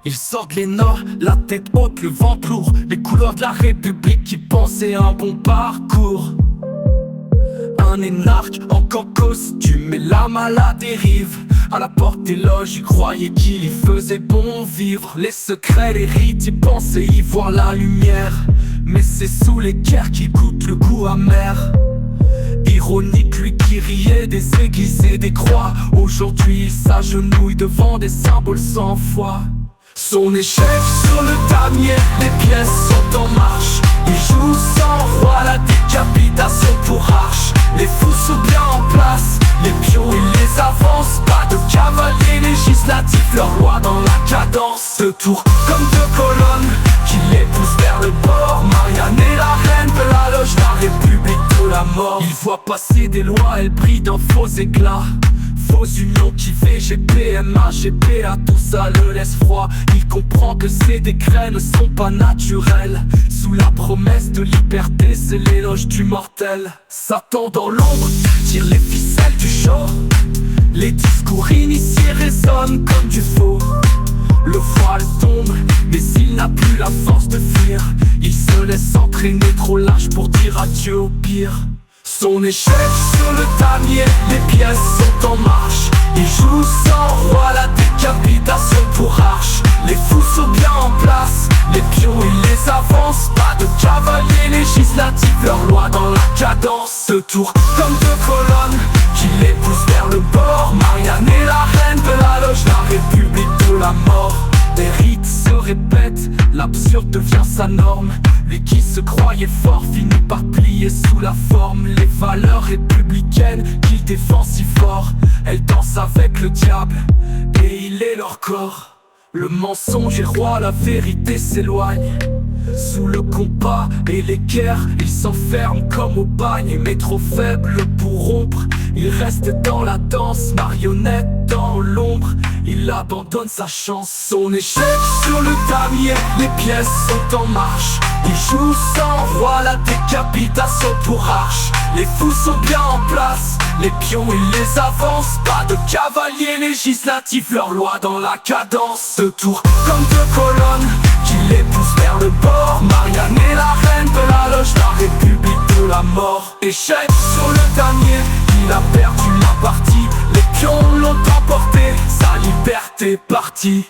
Ils sortent les nords, la tête haute, le ventre lourd. Les couleurs de la République qui pensaient un bon parcours. Un énarque en costume et l'âme à la dérive. À la porte des loges, ils croyaient qu'il y faisait bon vivre. Les secrets, les rites, ils pensaient y voir la lumière. Mais c'est sous les guerres qu'ils goûtent le goût amer. Ironique, lui qui riait des églises et des croix. Aujourd'hui il s'agenouille devant des symboles sans foi. Son échec sur le damier, les pièces sont en marche. Il joue sans roi, la décapitation pour arche. Les fous sont bien en place, les pions il les avance. Pas de cavaliers législatifs, leur loi dans la cadence. Deux tours comme deux colonnes qui les poussent vers le bord. Marianne est la reine de la loge, la République de la mort. Il voit passer des lois, elles brillent d'un faux éclat. Fausse union qui fait GPMA, GPA, tout ça le laisse froid. Il comprend que ces décrets ne sont pas naturels. Sous la promesse de liberté, c'est l'éloge du mortel. Satan dans l'ombre tire les ficelles du show. Les discours initiés résonnent comme du faux. Le voile tombe, mais il n'a plus la force de fuir. Il se laisse entraîner trop lâche pour dire adieu au pire. Son échec sur le damier, les pièces sont en marche. Il joue sans roi, la décapitation pour arche. Les fous sont bien en place, les pions ils les avancent. Pas de cavaliers législatifs, leur loi dans la cadence. Deux tours comme deux colonnes qui les poussent vers le bord. Marianne est la reine de la loge, la République de la mort. Les rites se répètent, l'absurde devient sa norme. Lui qui se croyait fort finit par plier sous la forme. Les valeurs républicaines qu'il défend si fort, elles dansent avec le diable et il est leur corps. Le mensonge est roi, la vérité s'éloigne. Sous le compas et les guerres, ils s'enferment comme au bagne. Mais trop faible pour rompre, il reste dans la danse. Marionnette dans l'ombre, il abandonne sa chance. Son échec sur le damier, les pièces sont en marche. Il joue sans roi, la décapitation pour arche. Les fous sont bien en place, les pions ils les avancent. Pas de cavaliers législatifs, leur loi dans la cadence. Deux tours comme deux colonnes qui les poussent vers le bord. Marianne est la reine de la loge, la République de la mort. Échec sur le damier, il a perdu la partie. Les pions l'ont emporté, sa liberté partie.